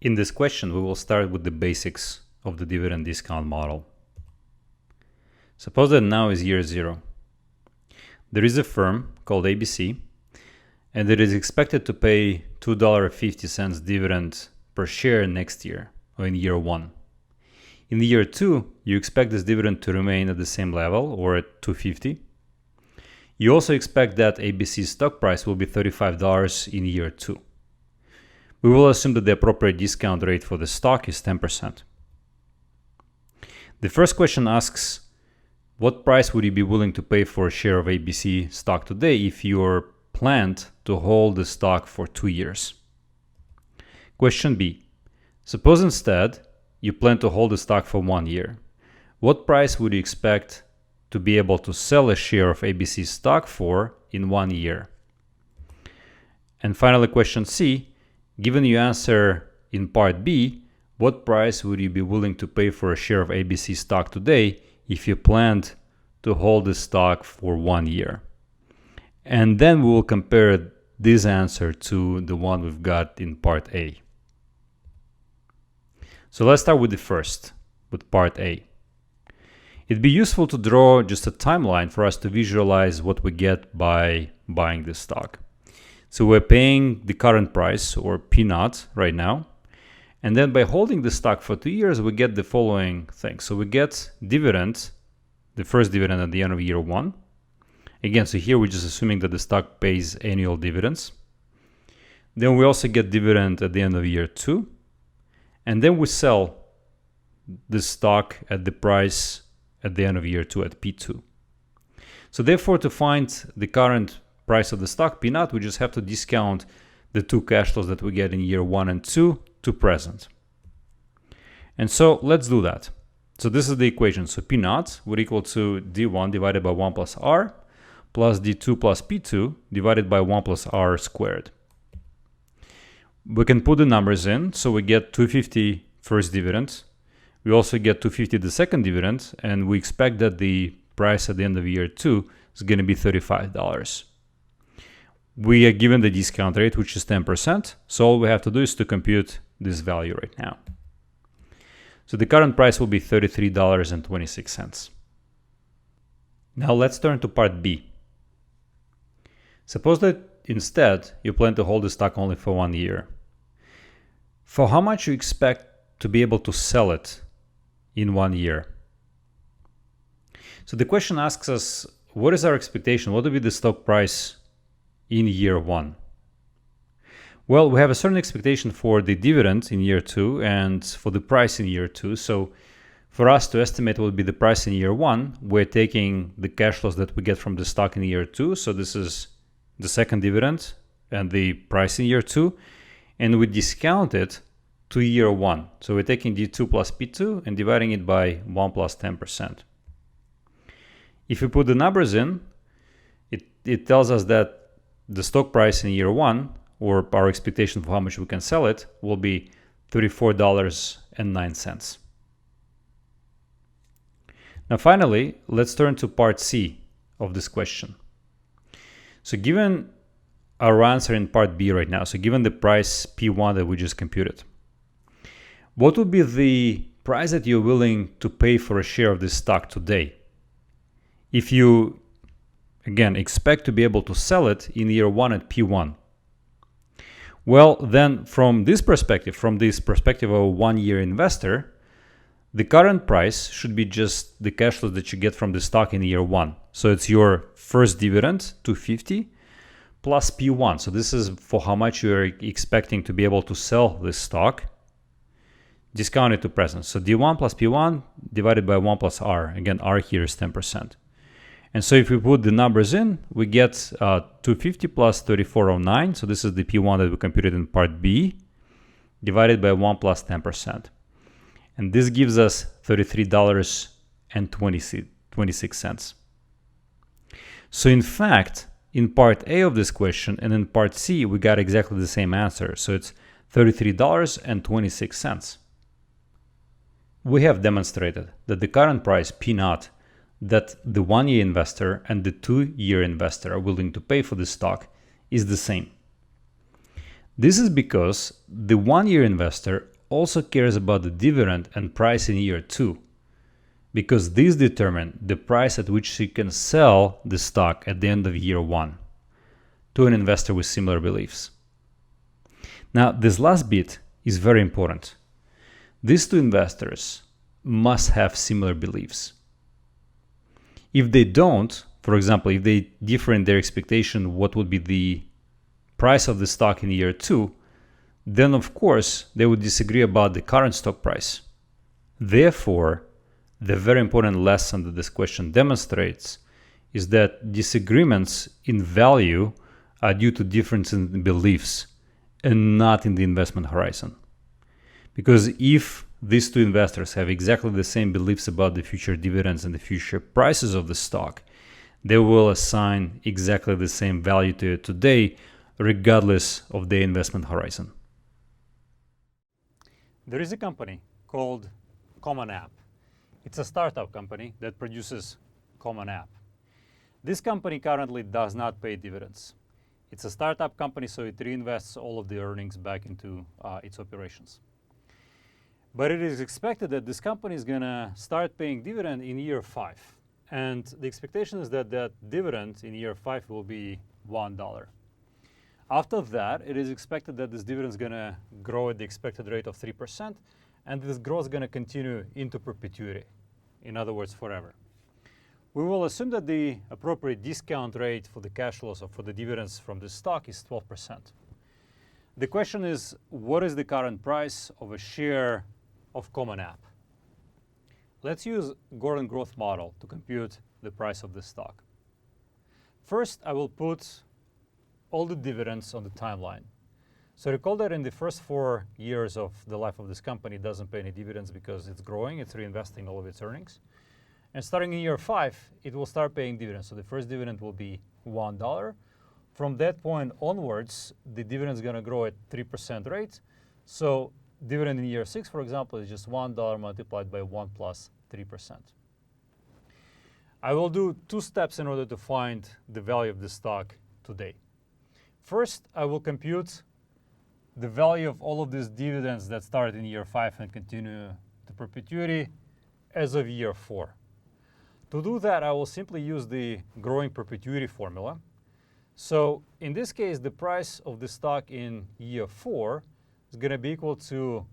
In this question, we will start with the basics of the dividend discount model. Suppose that now is year 0. There is a firm called ABC, and it is expected to pay $2.50 dividend per share next year, or in year 1. In the year 2, you expect this dividend to remain at the same level, or at $2.50. You also expect that ABC's stock price will be $35 in year 2. We will assume that the appropriate discount rate for the stock is 10%. The first question asks, what price would you be willing to pay for a share of ABC stock today if you planned to hold the stock for 2 years? Question B. Suppose instead you plan to hold the stock for 1 year. What price would you expect to be able to sell a share of ABC stock for in 1 year? And finally, question C. Given you answer in part B, what price would you be willing to pay for a share of ABC stock today if you planned to hold the stock for 1 year? And then we will compare this answer to the one we've got in part A. So let's start with the first, with part A. It'd be useful to draw just a timeline for us to visualize what we get by buying this stock. So we're paying the current price, or P0, right now. And then by holding the stock for 2 years, we get the following thing. So we get dividend, the first dividend at the end of year 1. Again, so here we're just assuming that the stock pays annual dividends. Then we also get dividend at the end of year 2. And then we sell the stock at the price at the end of year 2 at P2. So therefore, to find the current price of the stock P0, we just have to discount the 2 cash flows that we get in year 1 and 2 to present. And so let's do that. So this is the equation. So P0 would equal to D1 divided by 1 plus R plus D2 plus P2 divided by 1 plus R squared. We can put the numbers in. So we get $2.50 first dividend. We also get $2.50 the second dividend. And we expect that the price at the end of year 2 is going to be $35. We are given the discount rate, which is 10%. So all we have to do is to compute this value right now. So the current price will be $33.26. Now let's turn to part B. Suppose that instead you plan to hold the stock only for 1 year. For how much you expect to be able to sell it in 1 year? So the question asks us, what is our expectation? What will be the stock price in year 1? Well, we have a certain expectation for the dividend in year 2 and for the price in year 2. So for us to estimate what would be the price in year 1, we're taking the cash flows that we get from the stock in year 2. So this is the second dividend and the price in year 2. And we discount it to year 1. So we're taking D2 plus P2 and dividing it by 1 plus 10%. If we put the numbers in, it tells us that the stock price in year 1, or our expectation for how much we can sell it, will be $34.09. Now finally, let's turn to part C of this question. So given our answer in part B right now, so given the price P1 that we just computed, what would be the price that you're willing to pay for a share of this stock today if you, again, expect to be able to sell it in year 1 at P1? Well, then from this perspective of a 1-year investor, the current price should be just the cash flow that you get from the stock in year 1. So it's your first dividend, $2.50, plus P1. So this is for how much you're expecting to be able to sell this stock, discounted to present. So D1 plus P1 divided by 1 plus R. Again, R here is 10%. And so if we put the numbers in, we get $2.50 plus $34.09. So this is the P1 that we computed in part B, divided by 1 plus 10%. And this gives us $33.26. So in fact, in part A of this question and in part C, we got exactly the same answer. So it's $33.26. We have demonstrated that the current price P0 that the 1-year investor and the 2-year investor are willing to pay for the stock is the same. This is because the 1-year investor also cares about the dividend and price in year 2, because these determine the price at which you can sell the stock at the end of year 1 to an investor with similar beliefs. Now, this last bit is very important. These two investors must have similar beliefs. If they don't, for example, if they differ in their expectation what would be the price of the stock in year 2, then of course they would disagree about the current stock price. Therefore, the very important lesson that this question demonstrates is that disagreements in value are due to differences in beliefs and not in the investment horizon. Because if these two investors have exactly the same beliefs about the future dividends and the future prices of the stock, they will assign exactly the same value to it today, regardless of their investment horizon. There is a company called Common App. It's a startup company that produces Common App. This company currently does not pay dividends. It's a startup company, so it reinvests all of the earnings back into its operations. But it is expected that this company is going to start paying dividend in year 5. And the expectation is that that dividend in year 5 will be $1. After that, it is expected that this dividend is going to grow at the expected rate of 3%, and this growth is going to continue into perpetuity, in other words, forever. We will assume that the appropriate discount rate for the cash flows or for the dividends from the stock is 12%. The question is, what is the current price of a share of Common App? Let's use Gordon growth model to compute the price of the stock. First, I will put all the dividends on the timeline. So recall that in the first 4 years of the life of this company, it doesn't pay any dividends because it's growing, it's reinvesting all of its earnings. And starting in year 5, it will start paying dividends. So the first dividend will be $1. From that point onwards, the dividend is going to grow at 3% rate. So dividend in year 6, for example, is just $1 multiplied by 1 plus 3%. I will do 2 steps in order to find the value of the stock today. First, I will compute the value of all of these dividends that start in year 5 and continue to perpetuity as of year 4. To do that, I will simply use the growing perpetuity formula. So in this case, the price of the stock in year 4 is going to be equal to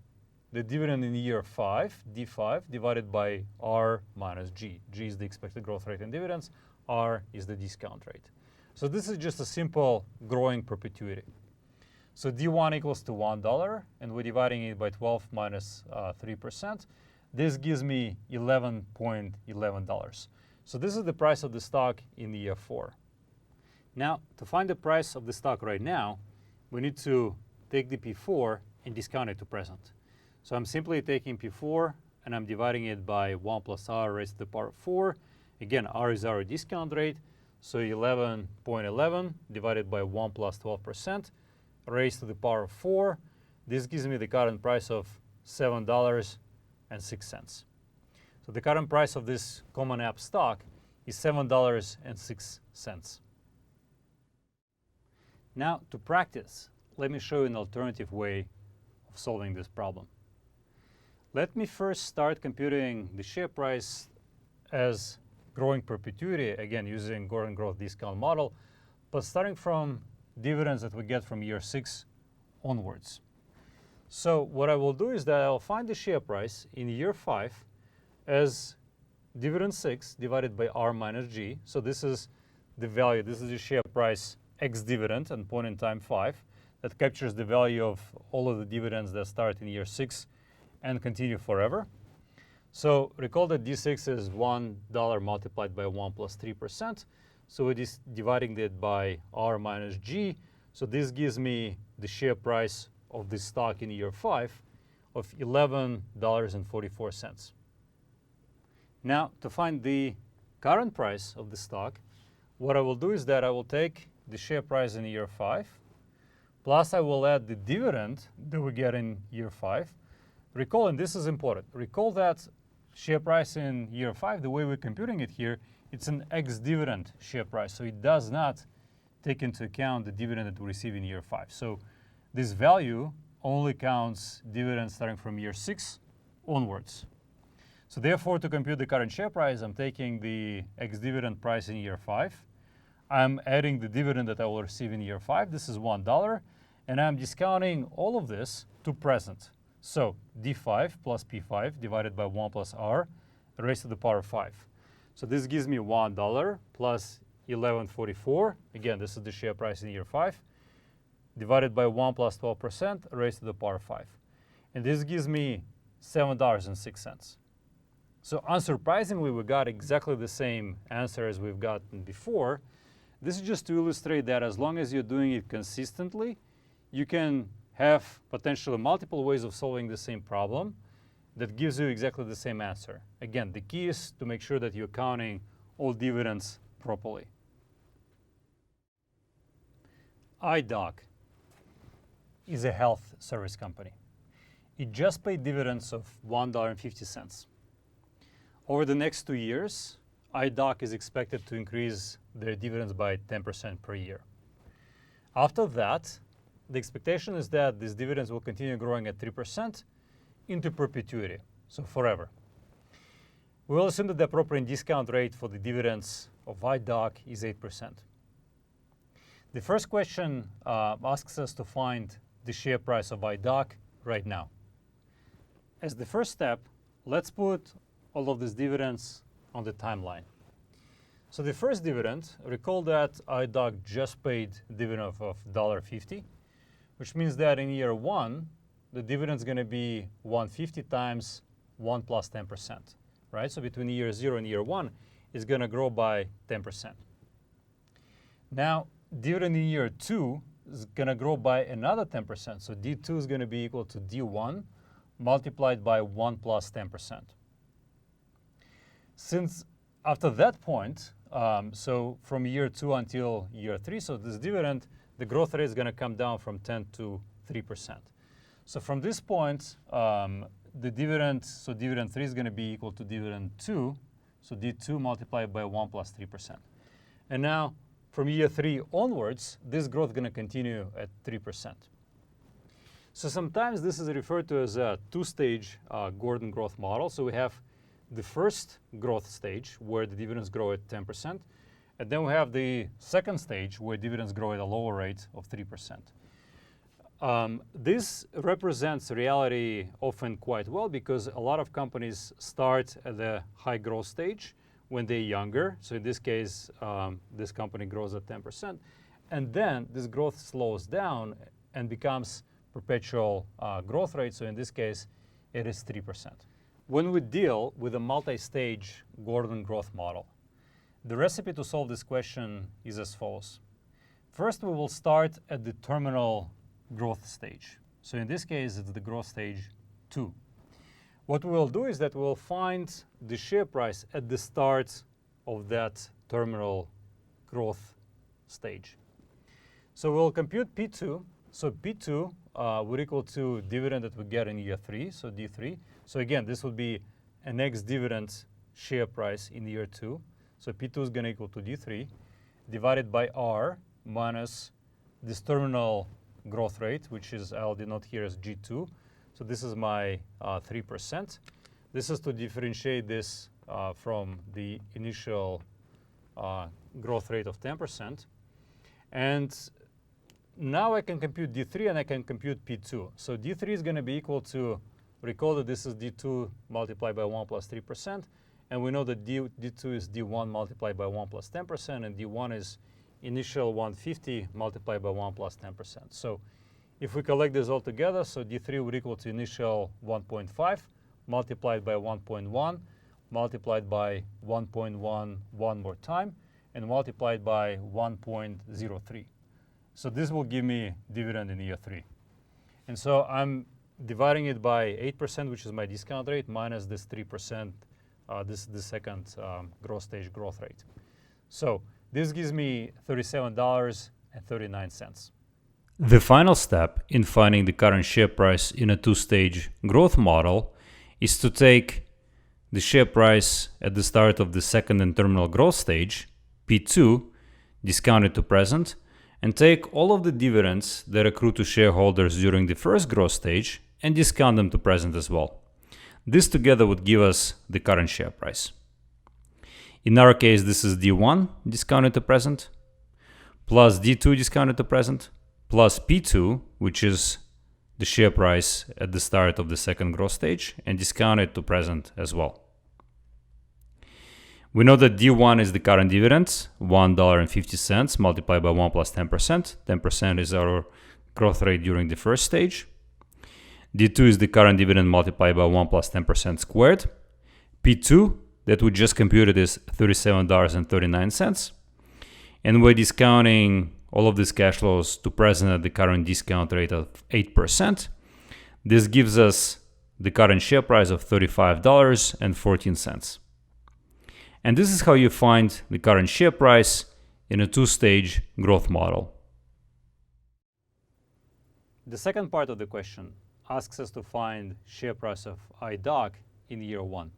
the dividend in year 5, D5, divided by R minus G. G is the expected growth rate in dividends. R is the discount rate. So this is just a simple growing perpetuity. So D1 equals to $1, and we're dividing it by 12 minus 3%. This gives me $11.11. So this is the price of the stock in year 4. Now, to find the price of the stock right now, we need to take the P4 and discount it to present. So I'm simply taking P4 and I'm dividing it by 1 plus R raised to the power of 4. Again, R is our discount rate. So 11.11 divided by 1 plus 12% raised to the power of 4. This gives me the current price of $7.06. So the current price of this Common App stock is $7.06. Now, to practice, let me show you an alternative way of solving this problem. Let me first start computing the share price as growing perpetuity, again using Gordon growth discount model, but starting from dividends that we get from year 6 onwards. So what I will do is that I'll find the share price in year 5 as dividend 6 divided by R minus G. So this is the value, this is the share price X dividend at point in time 5 that captures the value of all of the dividends that start in year 6 and continue forever. So recall that D6 is $1 multiplied by 1 plus 3%. So it is dividing it by R minus G. So this gives me the share price of the stock in year 5 of $11.44. Now, to find the current price of the stock, what I will do is that I will take the share price in year 5, plus I will add the dividend that we get in year 5. Recall, and this is important, recall that share price in year 5, the way we're computing it here, it's an ex-dividend share price. So it does not take into account the dividend that we receive in year 5. So this value only counts dividends starting from year 6 onwards. So therefore, to compute the current share price, I'm taking the ex-dividend price in year 5. I'm adding the dividend that I will receive in year 5. This is $1. And I'm discounting all of this to present. So D5 plus P5 divided by 1 plus R raised to the power of 5. So this gives me $1 plus 11.44. Again, this is the share price in year 5. Divided by 1 plus 12% raised to the power of 5. And this gives me $7.06. So unsurprisingly, we got exactly the same answer as we've gotten before. This is just to illustrate that as long as you're doing it consistently, you can have potentially multiple ways of solving the same problem that gives you exactly the same answer. Again, the key is to make sure that you're counting all dividends properly. iDoc is a health service company. It just paid dividends of $1.50. Over the next 2 years, iDoc is expected to increase their dividends by 10% per year. After that, the expectation is that these dividends will continue growing at 3% into perpetuity, so forever. We will assume that the appropriate discount rate for the dividends of iDoc is 8%. The first question asks us to find the share price of iDoc right now. As the first step, let's put all of these dividends on the timeline. So the first dividend, recall that iDoc just paid a dividend of $1.50, which means that in year 1, the dividend is going to be 150 times 1 plus 10%, right? So between year 0 and year 1, it's going to grow by 10%. Now, dividend in year 2 is going to grow by another 10%. So D2 is going to be equal to D1 multiplied by 1 plus 10%. Since after that point, so from year 2 until year 3, so this dividend, the growth rate is going to come down from 10 to 3%. So from this point, the dividend, so dividend 3 is going to be equal to dividend 2, so D2 multiplied by 1 plus 3%. And now, from year 3 onwards, this growth is going to continue at 3%. So sometimes this is referred to as a two-stage Gordon growth model. So we have the first growth stage where the dividends grow at 10%. And then we have the second stage where dividends grow at a lower rate of 3%. This represents reality often quite well because a lot of companies start at the high growth stage when they're younger. So in this case, this company grows at 10%. And then this growth slows down and becomes perpetual growth rate. So in this case, it is 3%. When we deal with a multi-stage Gordon growth model, the recipe to solve this question is as follows. First, we will start at the terminal growth stage. So in this case, it's the growth stage 2. What we will do is that we'll find the share price at the start of that terminal growth stage. So we'll compute P2. So P2 would equal to dividend that we get in year 3, so D3. So again, this would be an ex-dividend share price in year 2. So P2 is going to equal to D3 divided by R minus this terminal growth rate, which is, I'll denote here as G2. So this is my 3%. This is to differentiate this from the initial growth rate of 10%. And now I can compute D3 and I can compute P2. So D3 is going to be equal to, recall that this is D2 multiplied by 1 plus 3%. And we know that D2 is D1 multiplied by 1 plus 10%, and D1 is initial 150 multiplied by 1 plus 10%. So if we collect this all together, so D3 would equal to initial 1.5 multiplied by 1.1 multiplied by 1.1 one more time and multiplied by 1.03. So this will give me dividend in year 3. And so I'm dividing it by 8%, which is my discount rate, minus this 3%, this is the second growth stage growth rate. So this gives me $37.39. The final step in finding the current share price in a two-stage growth model is to take the share price at the start of the second and terminal growth stage, P2, discount it to present, and take all of the dividends that accrue to shareholders during the first growth stage and discount them to present as well. This together would give us the current share price. In our case, this is D1 discounted to present, plus D2 discounted to present, plus P2, which is the share price at the start of the second growth stage, and discounted to present as well. We know that D1 is the current dividend, $1.50 multiplied by 1 plus 10%. 10% is our growth rate during the first stage. D2 is the current dividend multiplied by 1 plus 10% squared. P2, that we just computed, is $37.39. And we're discounting all of these cash flows to present at the current discount rate of 8%. This gives us the current share price of $35.14. And this is how you find the current share price in a two-stage growth model. The second part of the question asks us to find share price of iDoc in year one.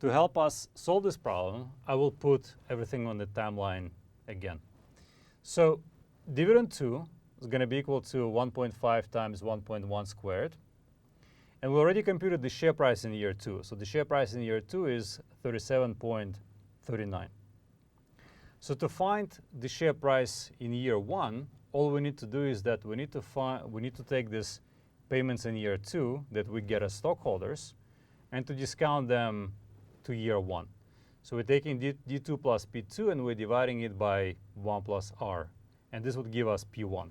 To help us solve this problem, I will put everything on the timeline again. So dividend 2 is going to be equal to 1.5 times 1.1 squared. And we already computed the share price in year 2. So the share price in year 2 is 37.39. So to find the share price in year 1, all we need to do is that we need to take these payments in year 2 that we get as stockholders and to discount them to year 1. So we're taking D2 plus P2 and we're dividing it by 1 plus R. And this would give us P1.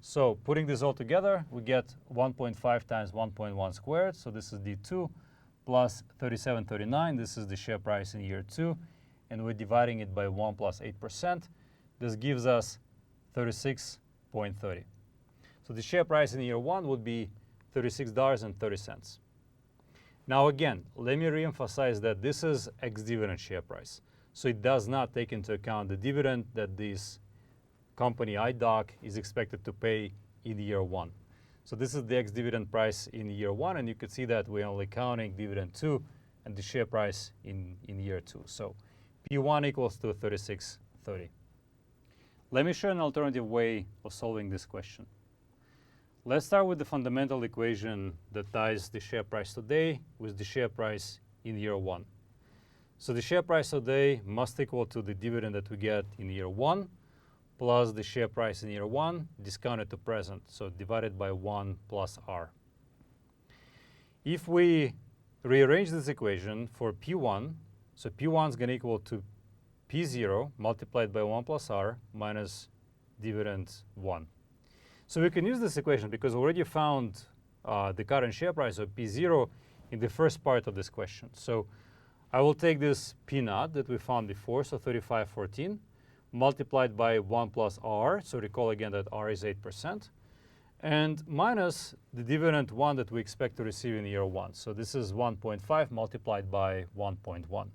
So putting this all together, we get 1.5 times 1.1 squared. So this is D2 plus 37.39. This is the share price in year 2. And we're dividing it by 1 plus 8%. This gives us 36.30. So the share price in year 1 would be $36.30. Now again, let me reemphasize that this is ex-dividend share price. So it does not take into account the dividend that this company iDoc is expected to pay in year 1. So this is the ex-dividend price in year 1, and you can see that we're only counting dividend 2 and the share price in year 2. So P1 equals to 36.30. Let me show an alternative way of solving this question. Let's start with the fundamental equation that ties the share price today with the share price in year 1. So the share price today must equal to the dividend that we get in year 1 plus the share price in year 1 discounted to present, so divided by 1 plus R. If we rearrange this equation for P1, so P1 is going to equal to P0 multiplied by 1 plus R minus dividend 1. So we can use this equation because we already found the current share price of P0 in the first part of this question. So I will take this P0 that we found before, so 35.14, multiplied by 1 plus R, so recall again that R is 8%, and minus the dividend 1 that we expect to receive in year 1. So this is 1.5 multiplied by 1.1.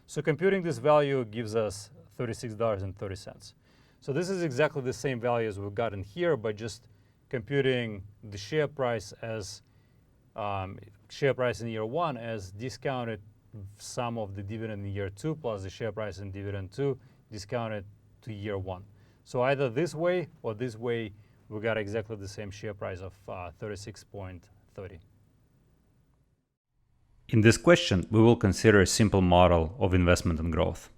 So computing this value gives us $36.30. So this is exactly the same value as we've gotten here by just computing the share price as share price in year 1 as discounted sum of the dividend in year 2 plus the share price in dividend 2 discounted to year 1. So either this way or this way, we got exactly the same share price of 36.30. In this question, we will consider a simple model of investment and growth.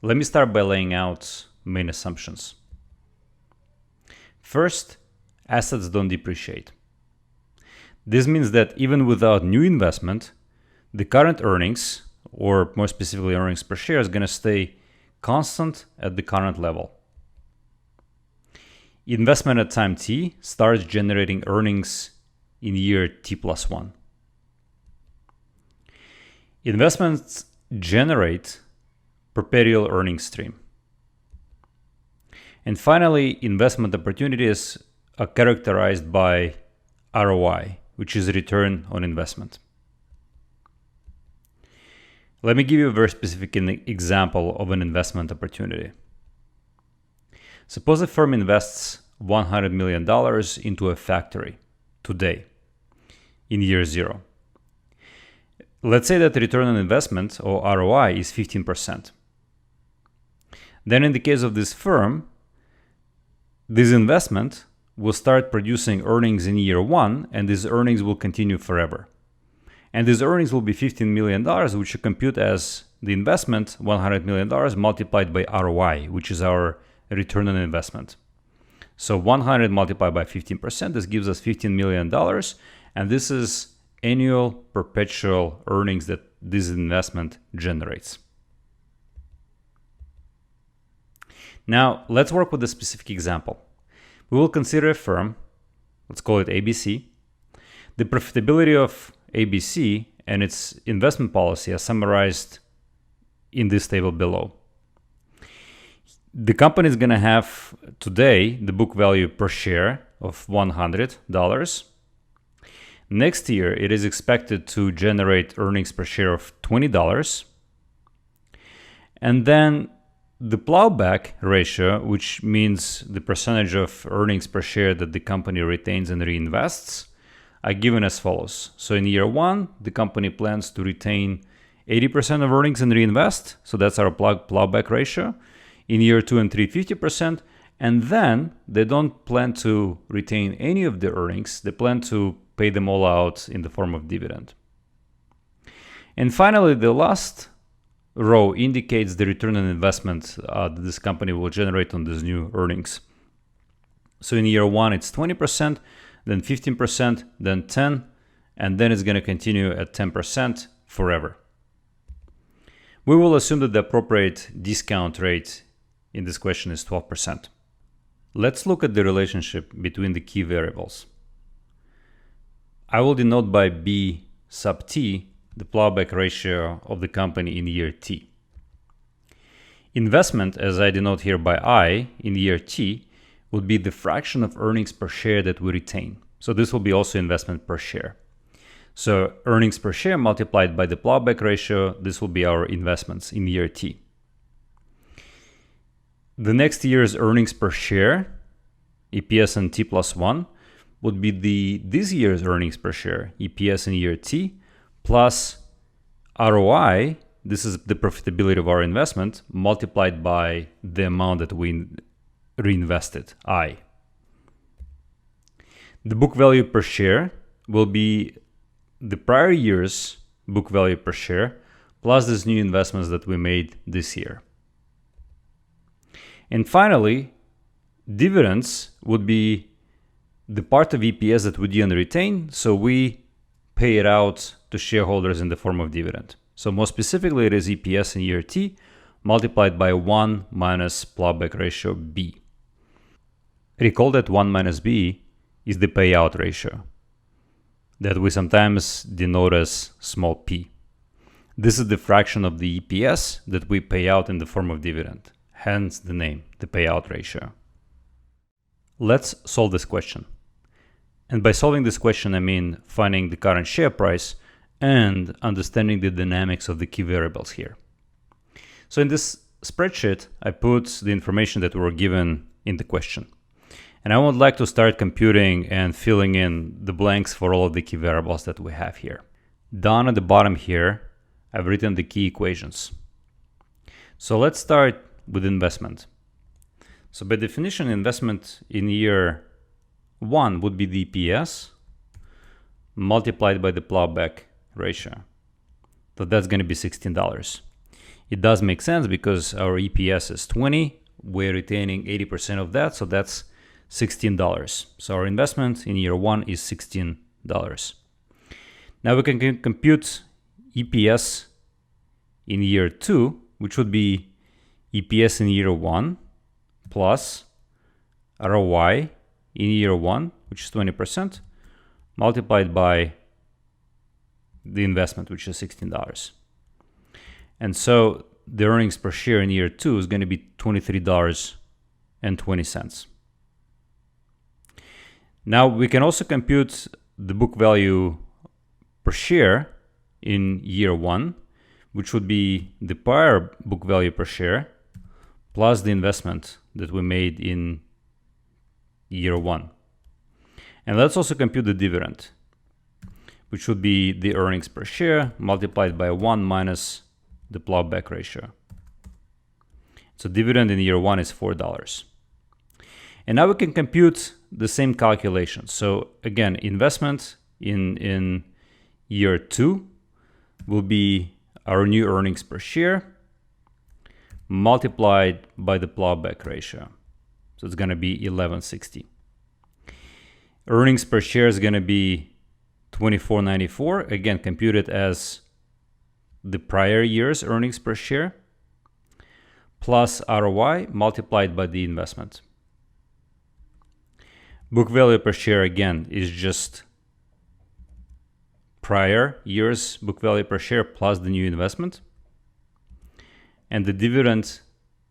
Let me start by laying out main assumptions. First, assets don't depreciate. This means that even without new investment, the current earnings, or more specifically earnings per share, is going to stay constant at the current level. Investment at time t starts generating earnings in year t plus 1. Investments generate perpetual earnings stream. And finally, investment opportunities are characterized by ROI, which is return on investment. Let me give you a very specific example of an investment opportunity. Suppose a firm invests $100 million into a factory today, in year 0. Let's say that the return on investment, or ROI, is 15%. Then in the case of this firm, this investment will start producing earnings in year 1, and these earnings will continue forever. And these earnings will be $15 million, which you compute as the investment, $100 million, multiplied by ROI, which is our return on investment. So 100 multiplied by 15%, this gives us $15 million. And this is annual perpetual earnings that this investment generates. Now, let's work with a specific example. We will consider a firm, let's call it ABC. The profitability of ABC and its investment policy are summarized in this table below. The company is going to have today the book value per share of $100. Next year, it is expected to generate earnings per share of $20. And then the plowback ratio, which means the percentage of earnings per share that the company retains and reinvests, are given as follows. So in year 1, the company plans to retain 80% of earnings and reinvest. So that's our plowback ratio. In year 2 and 3, 50%. And then they don't plan to retain any of the earnings. They plan to pay them all out in the form of dividend. And finally, the last row indicates the return on investment that this company will generate on these new earnings. So in year 1, it's 20%, then 15%, then 10%, and then it's going to continue at 10% forever. We will assume that the appropriate discount rate in this question is 12%. Let's look at the relationship between the key variables. I will denote by B sub t the plowback ratio of the company in year t. Investment, as I denote here by I, in year t, would be the fraction of earnings per share that we retain. So this will be also investment per share. So earnings per share multiplied by the plowback ratio, this will be our investments in year t. The next year's earnings per share, EPS and t plus 1, would be this year's earnings per share, EPS in year t, plus ROI, this is the profitability of our investment, multiplied by the amount that we reinvested, I. The book value per share will be the prior year's book value per share, plus these new investments that we made this year. And finally, dividends would be the part of EPS that we didn't retain, so we pay it out to shareholders in the form of dividend. So more specifically, it is EPS in year t multiplied by 1 minus plowback ratio B. Recall that 1 minus B is the payout ratio that we sometimes denote as small p. This is the fraction of the EPS that we pay out in the form of dividend, hence the name, the payout ratio. Let's solve this question. And by solving this question, I mean finding the current share price and understanding the dynamics of the key variables here. So in this spreadsheet, I put the information that we were given in the question. And I would like to start computing and filling in the blanks for all of the key variables that we have here. Down at the bottom here, I've written the key equations. So let's start with investment. So by definition, investment in year 1 would be the EPS multiplied by the plowback ratio. So that's going to be $16. It does make sense because our EPS is 20. We're retaining 80% of that, so that's $16. So our investment in year 1 is $16. Now we can compute EPS in year 2, which would be EPS in year 1 plus ROI in year 1, which is 20%, multiplied by the investment, which is $16. And so the earnings per share in year 2 is going to be $23.20. Now we can also compute the book value per share in year 1, which would be the prior book value per share plus the investment that we made in year 1. And let's also compute the dividend, which would be the earnings per share multiplied by 1 minus the plowback ratio. So dividend in year 1 is $4. And now we can compute the same calculation. So again, investment in year 2 will be our new earnings per share multiplied by the plowback ratio. So it's going to be 1160. Earnings per share is going to be 24.94, again computed as the prior year's earnings per share plus ROI multiplied by the investment. Book value per share again is just prior year's book value per share plus the new investment. And the dividend,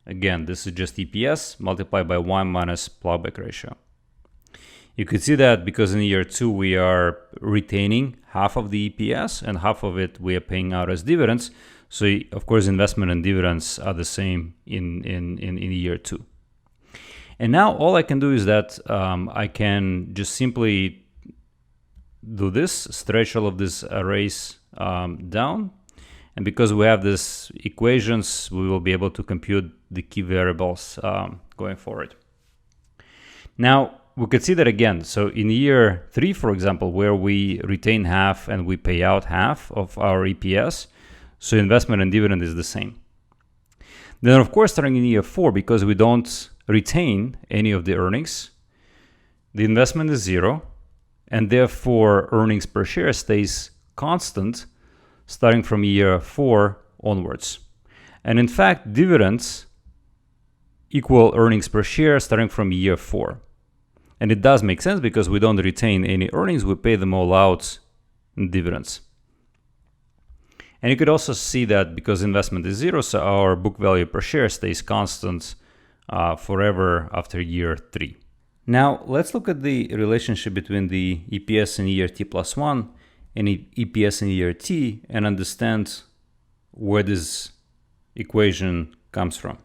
again, this is just EPS multiplied by 1 minus plowback ratio. You could see that because in year 2 we are retaining half of the EPS and half of it we are paying out as dividends. So of course investment and dividends are the same in year 2. And now all I can do is that I can just simply do this, stretch all of these arrays down. And because we have these equations, we will be able to compute the key variables going forward. Now, we could see that again. So in year 3, for example, where we retain half and we pay out half of our EPS, so investment and dividend is the same. Then, of course, starting in year 4, because we don't retain any of the earnings, the investment is 0, and therefore earnings per share stays constant starting from year 4 onwards. And in fact, dividends equal earnings per share starting from year 4. And it does make sense because we don't retain any earnings, we pay them all out in dividends. And you could also see that because investment is 0, so our book value per share stays constant forever after year 3. Now, let's look at the relationship between the EPS in year t plus 1 and EPS in year t and understand where this equation comes from.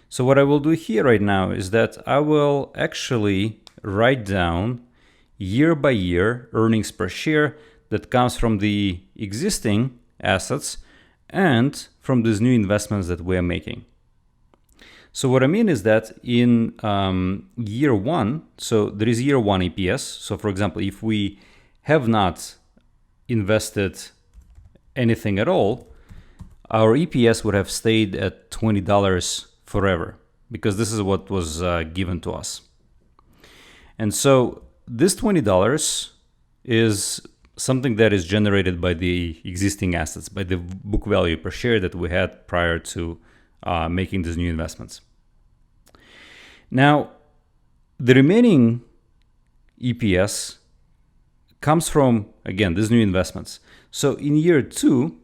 So what I will do here right now is that I will actually write down year by year earnings per share that comes from the existing assets and from these new investments that we are making. So what I mean is that in year 1, so there is year 1 EPS. So for example, if we have not invested anything at all, our EPS would have stayed at $20 forever because this is what was given to us. And so this $20 is something that is generated by the existing assets, by the book value per share that we had prior to making these new investments. Now, the remaining EPS comes from, again, these new investments. So in year 2,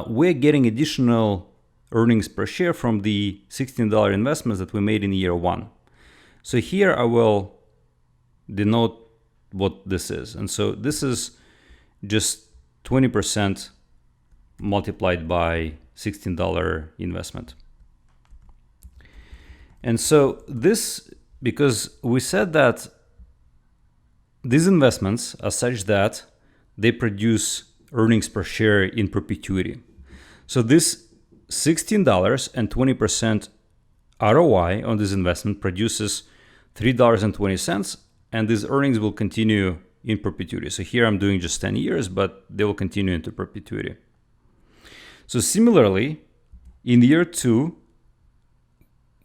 we're getting additional earnings per share from the $16 investments that we made in year 1. So here I will denote what this is. And so this is just 20% multiplied by $16 investment. And so this, because we said that these investments are such that they produce earnings per share in perpetuity. So this $16 and 20% ROI on this investment produces $3.20, and these earnings will continue in perpetuity. So here I'm doing just 10 years, but they will continue into perpetuity. So similarly, in year 2,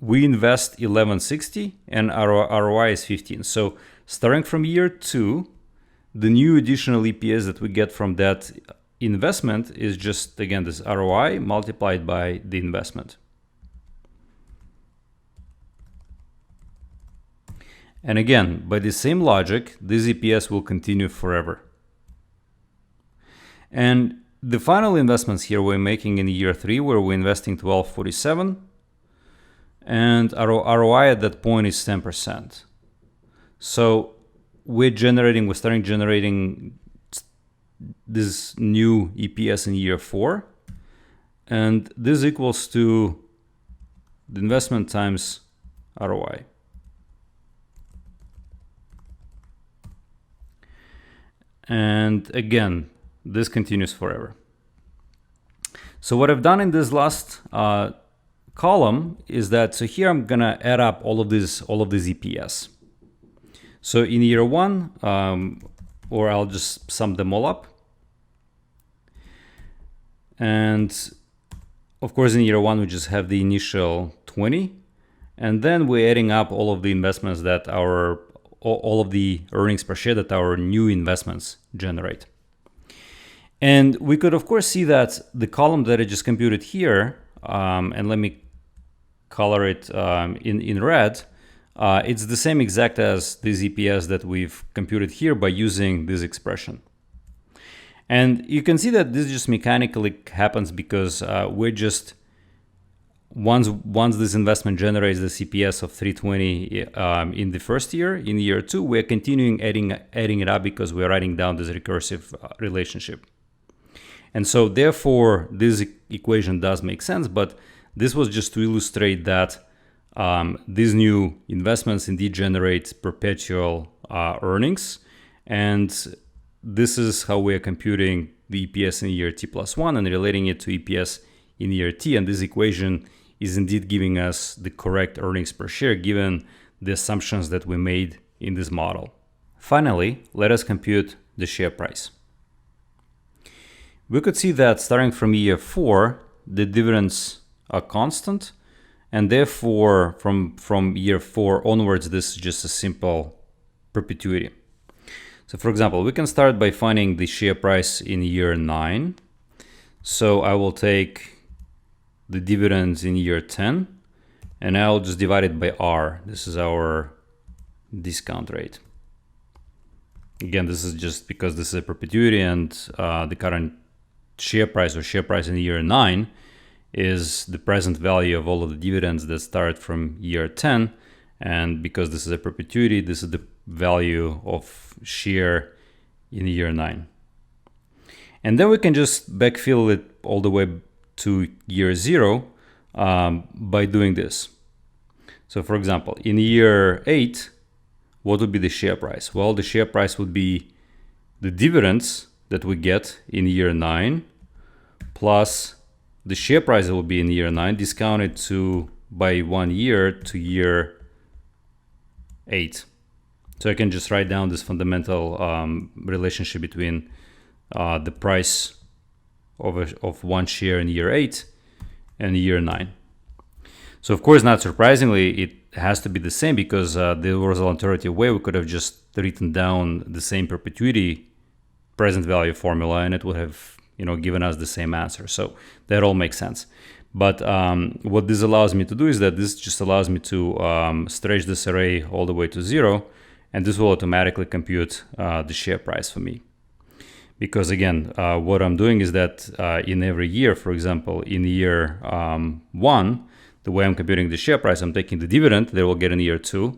we invest 1160 and our ROI is 15. So starting from year 2, the new additional EPS that we get from that investment is just, again, this ROI multiplied by the investment. And again, by the same logic, this EPS will continue forever. And the final investments here we're making in year 3, where we're investing 1247, and our ROI at that point is 10%. So we're starting generating this new EPS in year 4, and this equals to the investment times ROI. And again, this continues forever. So what I've done in this last column is that, so here I'm gonna add up all of these EPS. So in year one, or I'll just sum them all up. And of course, in year one, we just have the initial 20. And then we're adding up all of the investments that all of the earnings per share that our new investments generate. And we could, of course, see that the column that I just computed here, and let me color it in red, it's the same exact as this EPS that we've computed here by using this expression. And you can see that this just mechanically happens because we're just, once this investment generates the CPS of 320 in the first year, in year two, we're continuing adding it up because we're writing down this recursive relationship. And so therefore, this equation does make sense, but this was just to illustrate that these new investments indeed generate perpetual earnings. And this is how we are computing the EPS in year t plus 1 and relating it to EPS in year t. And this equation is indeed giving us the correct earnings per share given the assumptions that we made in this model. Finally, let us compute the share price. We could see that starting from year 4, the dividends are constant, and therefore from year 4 onwards, this is just a simple perpetuity. So for example, we can start by finding the share price in year 9. So I will take the dividends in year 10, and I'll just divide it by R. This is our discount rate. Again, this is just because this is a perpetuity, and the current share price or share price in year 9 is the present value of all of the dividends that start from year 10. And because this is a perpetuity, this is the value of share in year 9. And then we can just backfill it all the way to year 0 by doing this. So for example, in year 8, what would be the share price? Well, the share price would be the dividends that we get in year 9 plus the share price that will be in year 9 discounted by 1 year to year 8. So I can just write down this fundamental relationship between the price of one share in year 8 and year 9. So of course, not surprisingly, it has to be the same because there was an alternative way. We could have just written down the same perpetuity present value formula and it would have given us the same answer. So that all makes sense. But what this allows me to do is that this just allows me to stretch this array all the way to 0, and this will automatically compute the share price for me. Because again, what I'm doing is that in every year, for example, in year 1, the way I'm computing the share price, I'm taking the dividend that we'll get in year 2,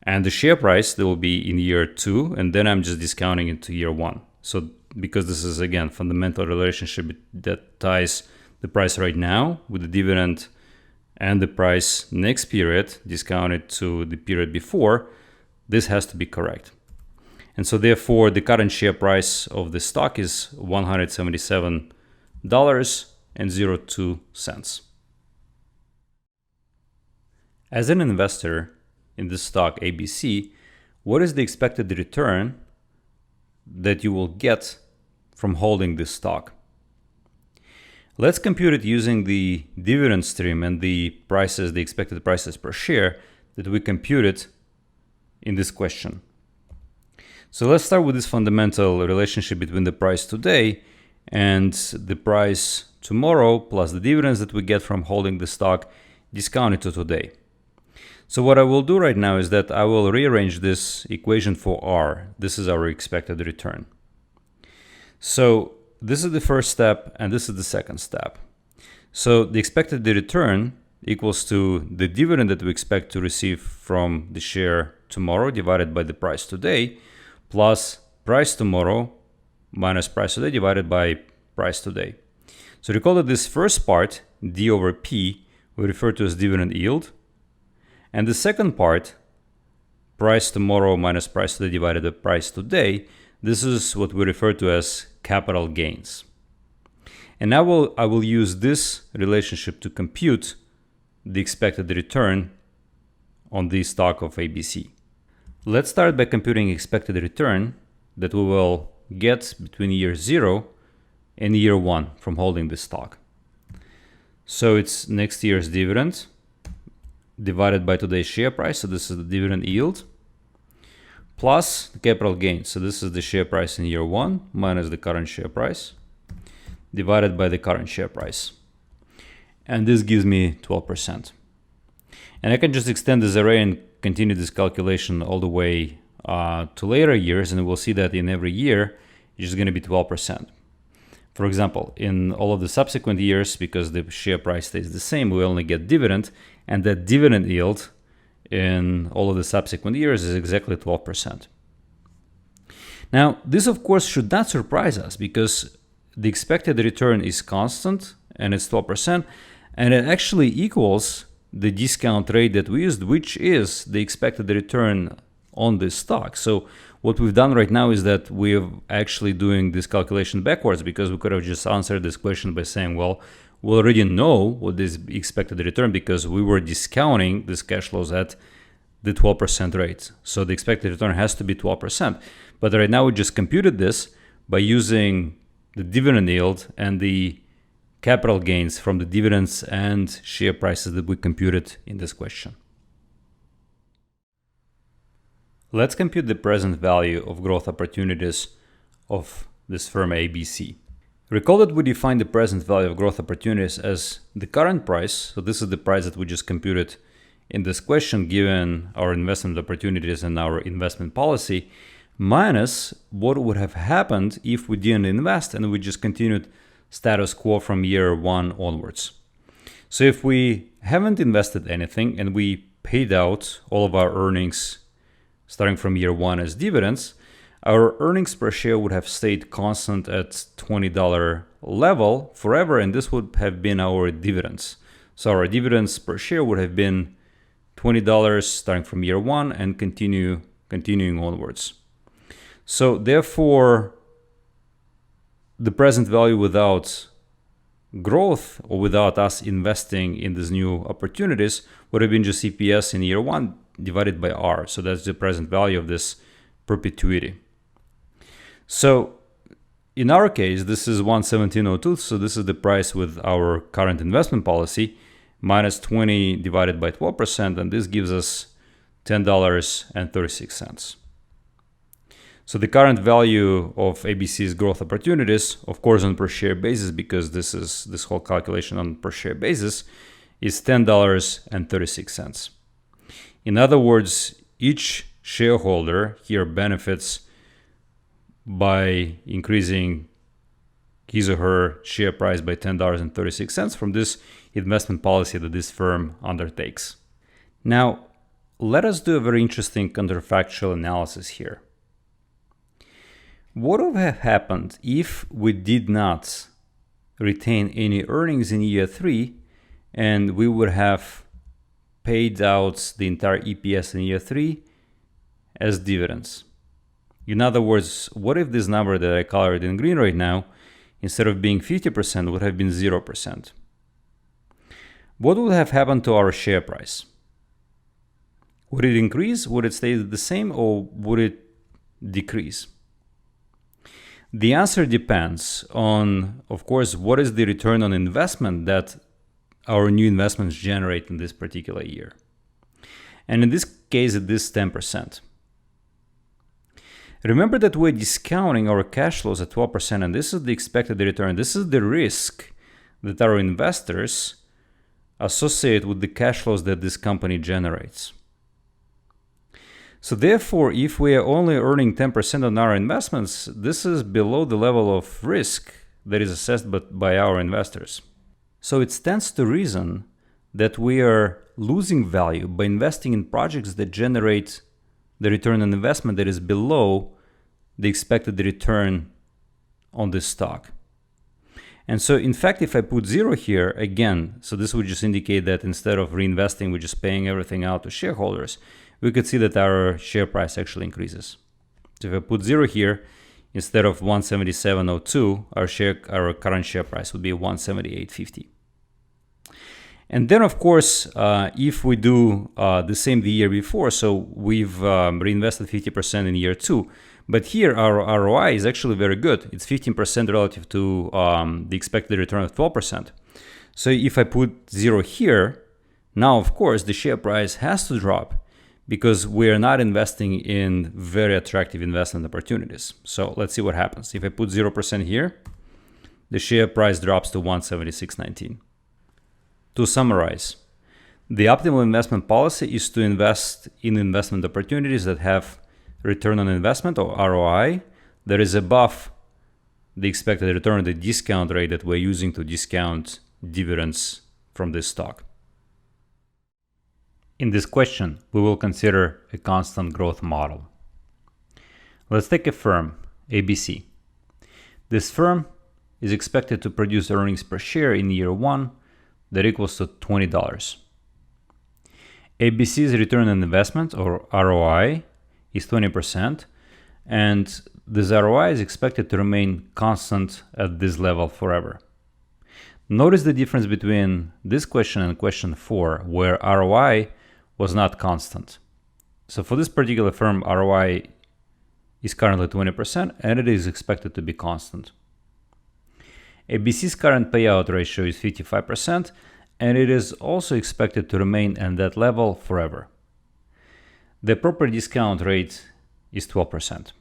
and the share price that will be in year 2, and then I'm just discounting it to year 1. So because this is, again, fundamental relationship that ties the price right now with the dividend and the price next period discounted to the period before, this has to be correct. And so therefore, the current share price of the stock is $177.02. As an investor in the stock ABC, what is the expected return that you will get from holding this stock? Let's compute it using the dividend stream and the expected prices per share that we computed in this question. So let's start with this fundamental relationship between the price today and the price tomorrow plus the dividends that we get from holding the stock discounted to today. So what I will do right now is that I will rearrange this equation for R. This is our expected return. So this is the first step and this is the second step. So the expected return equals to the dividend that we expect to receive from the share tomorrow divided by the price today plus price tomorrow minus price today divided by price today. So recall that this first part, D over P, we refer to as dividend yield. And the second part, price tomorrow minus price today divided by price today, this is what we refer to as capital gains. And now I will use this relationship to compute the expected return on the stock of ABC. Let's start by computing expected return that we will get between year 0 and year 1 from holding this stock. So it's next year's dividend divided by today's share price, so this is the dividend yield, plus the capital gain, so this is the share price in year 1 minus the current share price, divided by the current share price. And this gives me 12%. And I can just extend this array and continue this calculation all the way to later years, and we'll see that in every year it's just going to be 12%. For example, in all of the subsequent years, because the share price stays the same, we only get dividend, and that dividend yield in all of the subsequent years is exactly 12%. Now, this of course should not surprise us, because the expected return is constant and it's 12%, and it actually equals the discount rate that we used, which is the expected return on this stock. So what we've done right now is that we're actually doing this calculation backwards, because we could have just answered this question by saying, well, we already know what is expected return because we were discounting these cash flows at the 12% rate. So the expected return has to be 12%. But right now we just computed this by using the dividend yield and the capital gains from the dividends and share prices that we computed in this question. Let's compute the present value of growth opportunities of this firm ABC. Recall that we defined the present value of growth opportunities as the current price, so this is the price that we just computed in this question given our investment opportunities and our investment policy, minus what would have happened if we didn't invest and we just continued status quo from year 1 onwards. So if we haven't invested anything and we paid out all of our earnings starting from year 1 as dividends, our earnings per share would have stayed constant at $20 level forever, and this would have been our dividends. So our dividends per share would have been $20 starting from year 1 and continuing onwards. So therefore, the present value without growth or without us investing in these new opportunities would have been just EPS in year 1 divided by R. So that's the present value of this perpetuity. So in our case, this is 117.02. So this is the price with our current investment policy minus 20 divided by 12%. And this gives us $10.36. So the current value of ABC's growth opportunities, of course, on per share basis, because this whole calculation on per share basis, is $10.36. In other words, each shareholder here benefits by increasing his or her share price by $10.36 from this investment policy that this firm undertakes. Now, let us do a very interesting counterfactual analysis here. What would have happened if we did not retain any earnings in year 3 and we would have paid out the entire EPS in year 3 as dividends? In other words, what if this number that I colored in green right now, instead of being 50%, would have been 0%? What would have happened to our share price? Would it increase? Would it stay the same? Or would it decrease? The answer depends on, of course, what is the return on investment that our new investments generate in this particular year. And in this case, it is 10%. Remember that we're discounting our cash flows at 12%, and this is the expected return. This is the risk that our investors associate with the cash flows that this company generates. So therefore, if we are only earning 10% on our investments, this is below the level of risk that is assessed by our investors. So it stands to reason that we are losing value by investing in projects that generate the return on investment that is below the expected return on this stock. And so in fact, if I put 0 here again, so this would just indicate that instead of reinvesting, we're just paying everything out to shareholders, we could see that our share price actually increases. So if I put 0 here, instead of 177.02, our current share price would be 178.50. And then, of course, if we do the same the year before, so we've reinvested 50% in year 2, but here our ROI is actually very good. It's 15% relative to the expected return of 12%. So if I put 0 here, now, of course, the share price has to drop because we are not investing in very attractive investment opportunities. So let's see what happens. If I put 0% here, the share price drops to 176.19. To summarize, the optimal investment policy is to invest in investment opportunities that have return on investment, or ROI, that is above the expected return, the discount rate that we're using to discount dividends from this stock. In this question, we will consider a constant growth model. Let's take a firm, ABC. This firm is expected to produce earnings per share in year 1 that equals to $20. ABC's return on investment, or ROI, is 20%, and this ROI is expected to remain constant at this level forever. Notice the difference between this question and question 4, where ROI was not constant. So for this particular firm, ROI is currently 20%, and it is expected to be constant. ABC's current payout ratio is 55%, and it is also expected to remain at that level forever. The proper discount rate is 12%.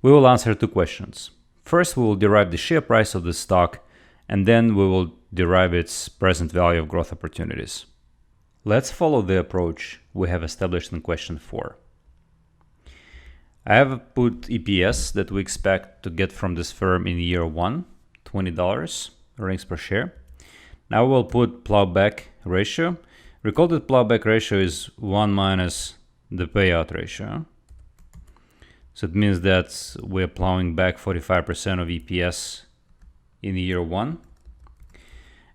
We will answer 2 questions. First, we will derive the share price of the stock, and then we will derive its present value of growth opportunities. Let's follow the approach we have established in question 4. I have put EPS that we expect to get from this firm in year 1, $20 earnings per share. Now we'll put plowback ratio. Recall that plowback ratio is 1 minus the payout ratio. So it means that we're plowing back 45% of EPS in year 1.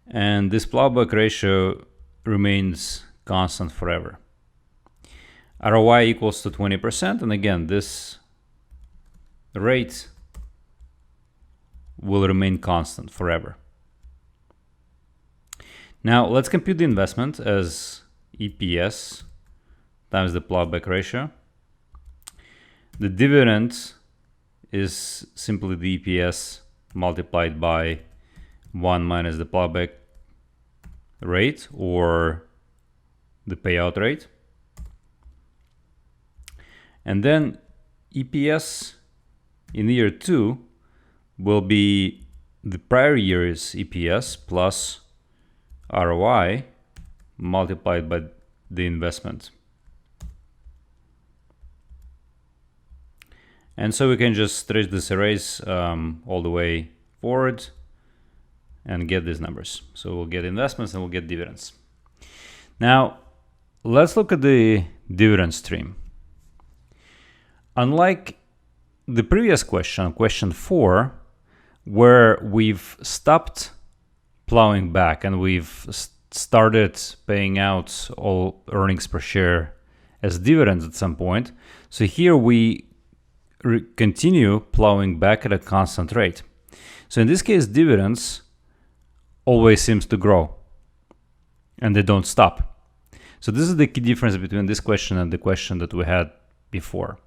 And this plowback ratio remains constant forever. ROI equals to 20%, and again, this rate will remain constant forever. Now let's compute the investment as EPS times the plowback ratio. The dividend is simply the EPS multiplied by 1 minus the plowback rate, or the payout rate. And then EPS in year 2 will be the prior year's EPS plus ROI multiplied by the investment. And so we can just stretch this arrays all the way forward and get these numbers. So we'll get investments and we'll get dividends. Now, let's look at the dividend stream. Unlike the previous question, question 4, where we've stopped plowing back and we've started paying out all earnings per share as dividends at some point. So here we continue plowing back at a constant rate. So in this case, dividends always seems to grow and they don't stop. So this is the key difference between this question and the question that we had before.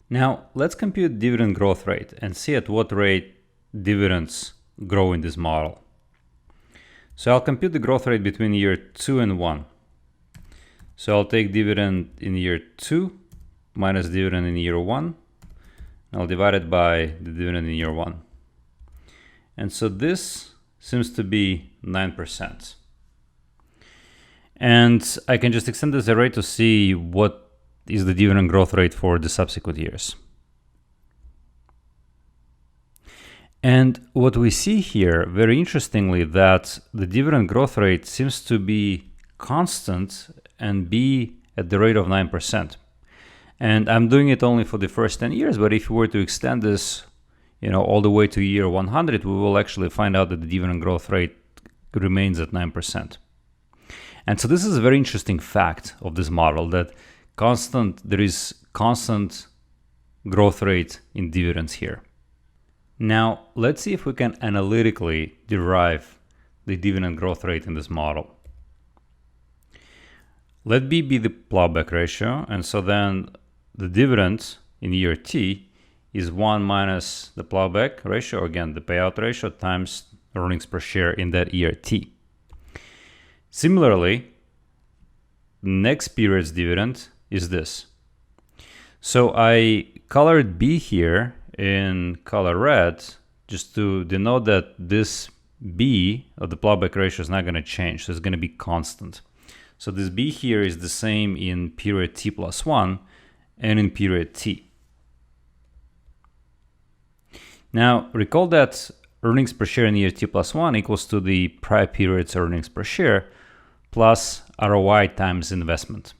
Now let's compute dividend growth rate and see at what rate dividends grow in this model. So I'll compute the growth rate between year 2 and 1. So I'll take dividend in year 2 minus dividend in year 1. I'll divide it by the dividend in year 1. And so this seems to be 9%. And I can just extend this array to see what is the dividend growth rate for the subsequent years. And what we see here, very interestingly, that the dividend growth rate seems to be constant and be at the rate of 9%. And I'm doing it only for the first 10 years, but if we were to extend this, all the way to year 100, we will actually find out that the dividend growth rate remains at 9%. And so this is a very interesting fact of this model, that there is constant growth rate in dividends here. Now, let's see if we can analytically derive the dividend growth rate in this model. Let B be the plowback ratio, and so then the dividend in year T is 1 minus the plowback ratio, again the payout ratio, times earnings per share in that year T. Similarly, next period's dividend is this. So I colored B here in color red just to denote that this B of the plowback ratio is not going to change, so it's going to be constant. So this B here is the same in period T plus 1 and in period T. Now recall that earnings per share in year T plus 1 equals to the prior period's earnings per share plus ROI times investment.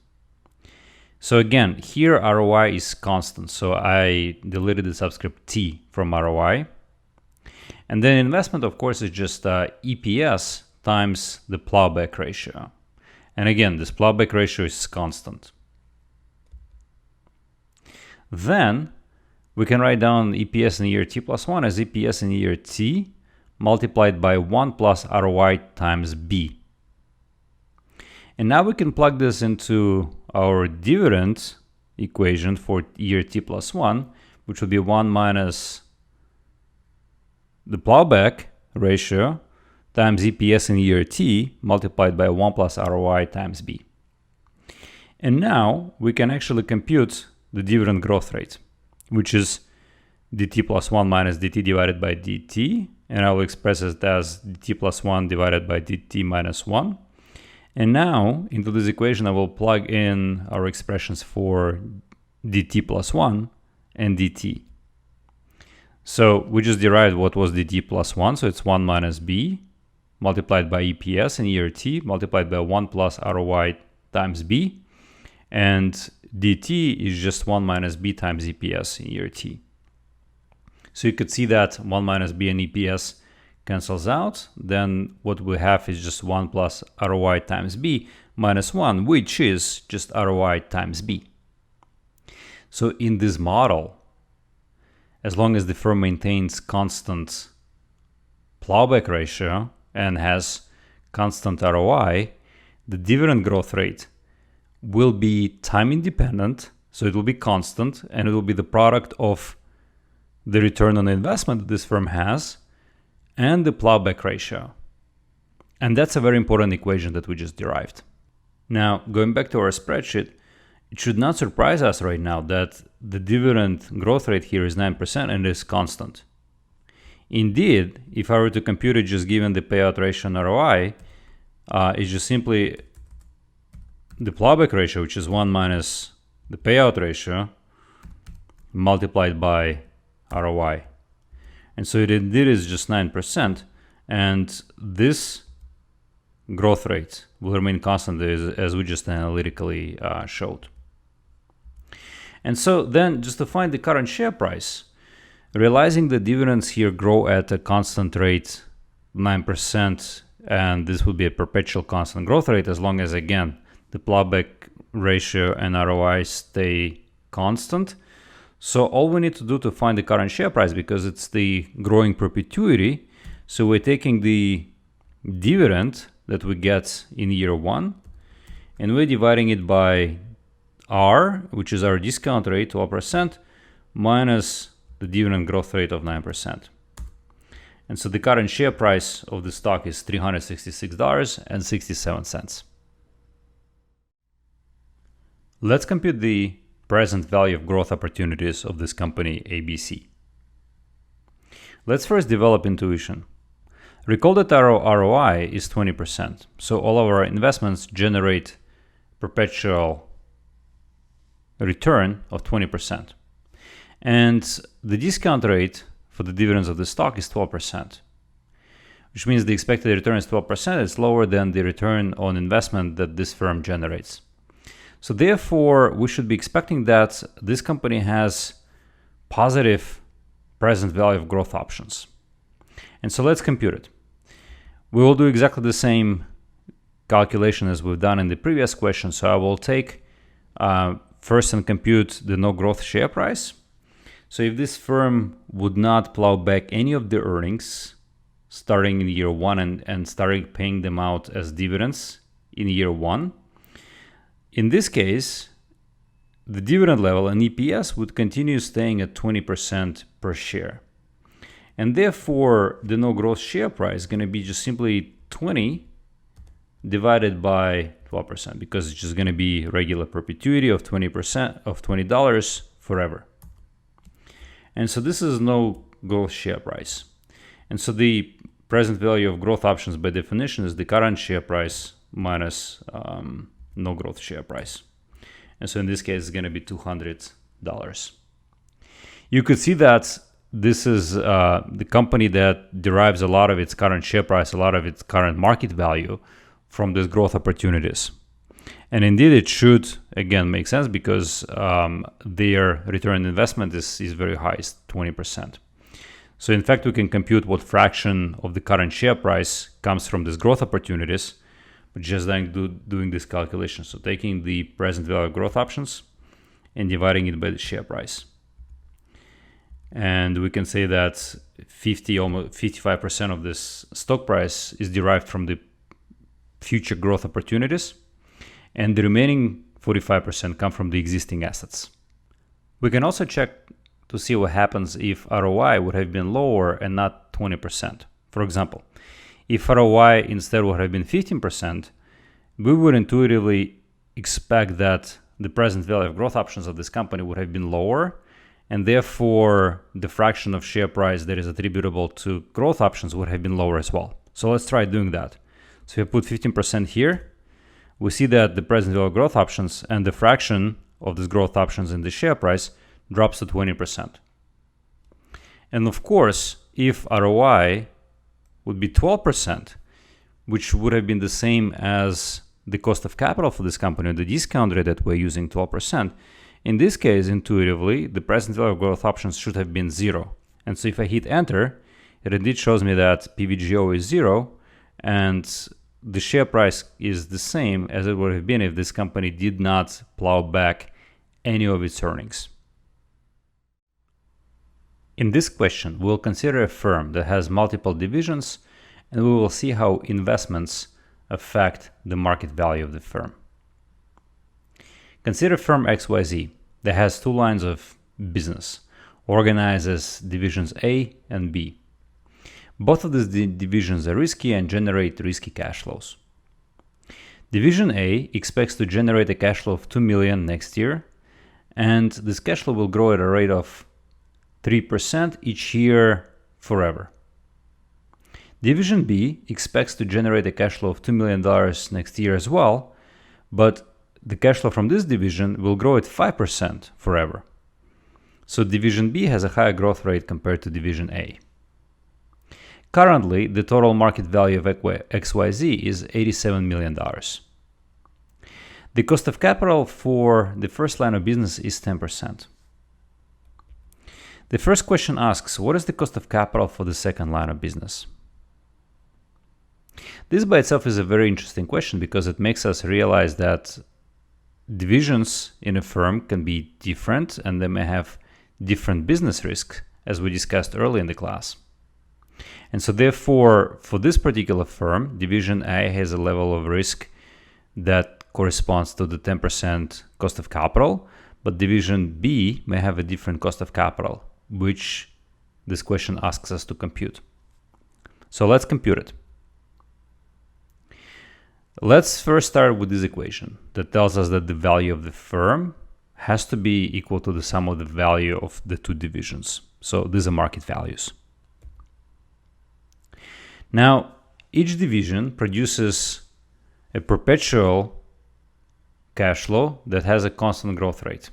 So again, here ROI is constant, so I deleted the subscript T from ROI. And then investment, of course, is just EPS times the plowback ratio. And again, this plowback ratio is constant. Then we can write down EPS in year T plus 1 as EPS in year T multiplied by 1 plus ROI times B. And now we can plug this into our dividend equation for year T plus 1, which would be 1 minus the plowback ratio times EPS in year T multiplied by 1 plus ROI times B. And now we can actually compute the dividend growth rate, which is dt plus 1 minus dt divided by dt, and I will express it as dt plus 1 divided by dt minus 1. And now into this equation I will plug in our expressions for dt plus 1 and dt. So we just derived what was dt plus 1, so it's 1 minus b multiplied by EPS in year T multiplied by 1 plus ROI times b, and dt is just 1 minus b times EPS in year T. So you could see that 1 minus b and EPS cancels out. Then what we have is just 1 plus ROI times b minus 1, which is just ROI times b. So in this model, as long as the firm maintains constant plowback ratio and has constant ROI, the dividend growth rate will be time independent, so it will be constant, and it will be the product of the return on investment that this firm has and the plowback ratio. And that's a very important equation that we just derived. Now, going back to our spreadsheet, it should not surprise us right now that the dividend growth rate here is 9% and is constant. Indeed, if I were to compute it just given the payout ratio and ROI, it's just simply the plowback ratio, which is 1 minus the payout ratio, multiplied by ROI. And so it indeed is just 9%, and this growth rate will remain constant as we just analytically showed. And so then just to find the current share price, realizing the dividends here grow at a constant rate 9%, and this will be a perpetual constant growth rate as long as, again, the plowback ratio and ROI stay constant. So all we need to do to find the current share price, because it's the growing perpetuity, so we're taking the dividend that we get in year 1 and we're dividing it by R, which is our discount rate, 12%, minus the dividend growth rate of 9%. And so the current share price of the stock is $366.67. Let's compute the present value of growth opportunities of this company ABC. Let's first develop intuition. Recall that our ROI is 20%, so all of our investments generate perpetual return of 20%. And the discount rate for the dividends of the stock is 12%, which means the expected return is 12%. It's lower than the return on investment that this firm generates. So therefore, we should be expecting that this company has positive present value of growth options. And so let's compute it. We will do exactly the same calculation as we've done in the previous question. So I will take first and compute the no growth share price. So if this firm would not plow back any of the earnings starting in year one and starting paying them out as dividends in year one. In this case, the dividend level and EPS would continue staying at 20% per share. And therefore, the no growth share price is going to be just simply 20 divided by 12%, because it's just going to be regular perpetuity of 20% of $20 forever. And so this is no growth share price. And so the present value of growth options by definition is the current share price minus no growth share price. And so in this case, it's going to be $200. You could see that this is the company that derives a lot of its current share price, a lot of its current market value from these growth opportunities. And indeed, it should, again, make sense because their return on investment is very high, it's 20%. So in fact, we can compute what fraction of the current share price comes from these growth opportunities, but just doing this calculation. So taking the present value of growth options and dividing it by the share price. And we can say that almost 55% of this stock price is derived from the future growth opportunities, and the remaining 45% come from the existing assets. We can also check to see what happens if ROI would have been lower and not 20%. For example, if ROI instead would have been 15%, we would intuitively expect that the present value of growth options of this company would have been lower, and therefore the fraction of share price that is attributable to growth options would have been lower as well. So let's try doing that. So if I put 15% here, we see that the present value of growth options and the fraction of these growth options in the share price drops to 20%. And of course, if ROI would be 12%, which would have been the same as the cost of capital for this company, the discount rate that we're using, 12%, in this case, intuitively, the present value of growth options should have been 0. And so if I hit enter, it indeed shows me that PVGO is 0, and the share price is the same as it would have been if this company did not plow back any of its earnings. In this question, we'll consider a firm that has multiple divisions, and we will see how investments affect the market value of the firm. Consider firm XYZ that has two lines of business, organized as divisions A and B. Both of these divisions are risky and generate risky cash flows. Division A expects to generate a cash flow of $2 million next year, and this cash flow will grow at a rate of 3% each year forever. Division B expects to generate a cash flow of $2 million next year as well, but the cash flow from this division will grow at 5% forever. So Division B has a higher growth rate compared to Division A. Currently, the total market value of XYZ is $87 million. The cost of capital for the first line of business is 10%. The first question asks, what is the cost of capital for the second line of business? This by itself is a very interesting question because it makes us realize that divisions in a firm can be different and they may have different business risks, as we discussed early in the class. And so therefore, for this particular firm, Division A has a level of risk that corresponds to the 10% cost of capital, but Division B may have a different cost of capital, which this question asks us to compute. So let's compute it. Let's first start with this equation that tells us that the value of the firm has to be equal to the sum of the value of the two divisions. So these are market values. Now, each division produces a perpetual cash flow that has a constant growth rate.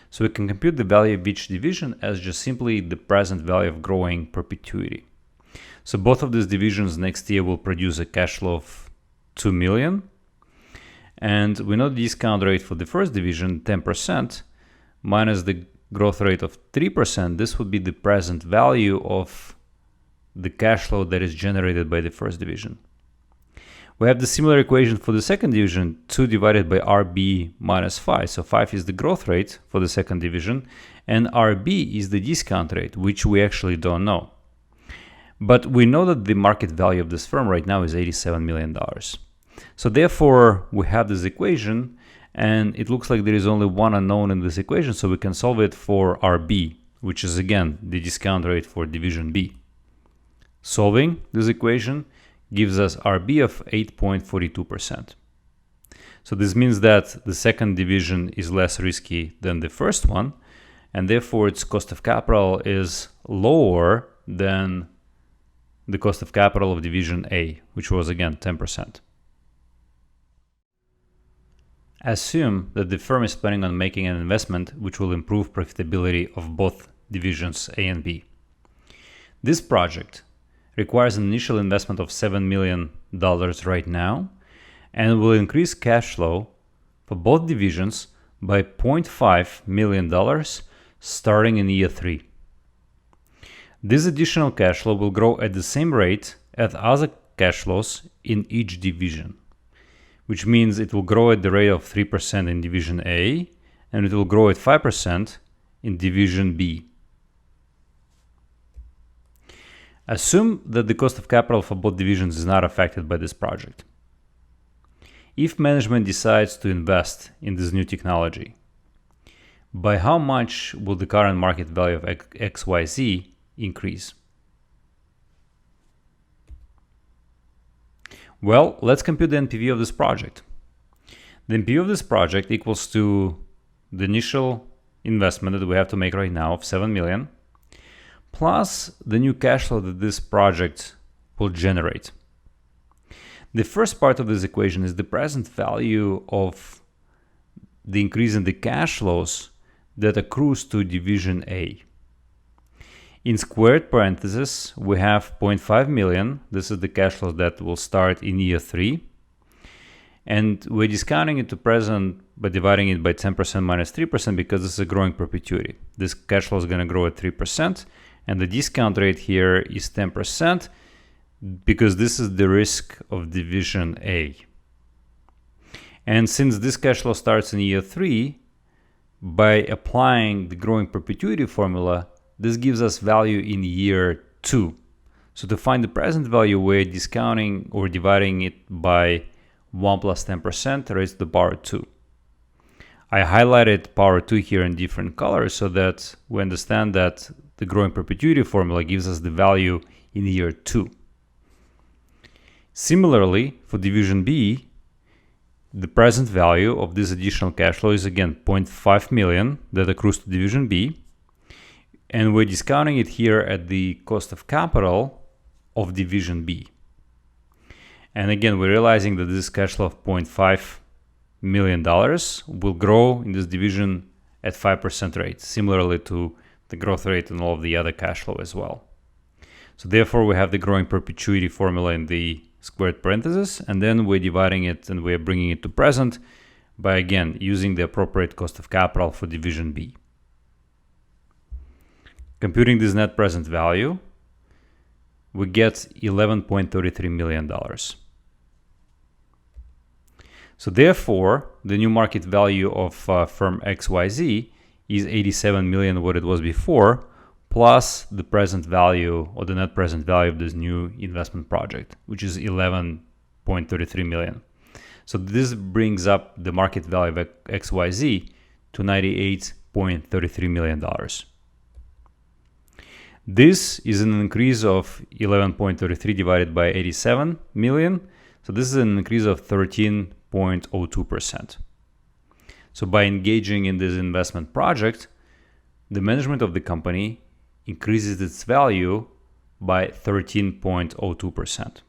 So we can compute the value of each division as just simply the present value of growing perpetuity. So both of these divisions next year will produce a cash flow of $2 million. And we know the discount rate for the first division, 10%, minus the growth rate of 3%. This would be the present value of the cash flow that is generated by the first division. We have the similar equation for the second division, 2 divided by RB minus 5. So 5 is the growth rate for the second division, and RB is the discount rate, which we actually don't know. But we know that the market value of this firm right now is $87 million. So therefore, we have this equation, and it looks like there is only one unknown in this equation, so we can solve it for RB, which is again the discount rate for division B. Solving this equation gives us RB of 8.42%. So this means that the second division is less risky than the first one, and therefore its cost of capital is lower than the cost of capital of division A, which was again 10%. Assume that the firm is planning on making an investment which will improve profitability of both divisions A and B. This project requires an initial investment of $7 million right now and will increase cash flow for both divisions by $0.5 million starting in year 3. This additional cash flow will grow at the same rate as other cash flows in each division, which means it will grow at the rate of 3% in division A and it will grow at 5% in division B. Assume that the cost of capital for both divisions is not affected by this project. If management decides to invest in this new technology, by how much will the current market value of XYZ increase? Well, let's compute the NPV of this project. The NPV of this project equals to the initial investment that we have to make right now of $7 million, plus the new cash flow that this project will generate. The first part of this equation is the present value of the increase in the cash flows that accrues to division A. In squared parentheses, we have $0.5 million. This is the cash flow that will start in year 3. And we're discounting it to present by dividing it by 10% minus 3% because this is a growing perpetuity. This cash flow is going to grow at 3%. And the discount rate here is 10% because this is the risk of division A. And since this cash flow starts in year 3, by applying the growing perpetuity formula, this gives us value in year 2. So to find the present value, we're discounting or dividing it by 1 plus 10% raised to the power 2. I highlighted power 2 here in different colors so that we understand that the growing perpetuity formula gives us the value in year 2. Similarly, for division B, the present value of this additional cash flow is again $0.5 million that accrues to division B. And we're discounting it here at the cost of capital of division B. And again, we're realizing that this cash flow of $0.5 million will grow in this division at 5% rate, similarly to the growth rate in all of the other cash flow as well. So therefore, we have the growing perpetuity formula in the squared parentheses, and then we're dividing it and we're bringing it to present by, again, using the appropriate cost of capital for division B. Computing this net present value, we get $11.33 million. So therefore, the new market value of firm XYZ is $87 million, what it was before, plus the present value or the net present value of this new investment project, which is $11.33 million. So this brings up the market value of XYZ to $98.33 million. This is an increase of 11.33 divided by 87 million. So this is an increase of 13.02%. So by engaging in this investment project, the management of the company increases its value by 13.02%.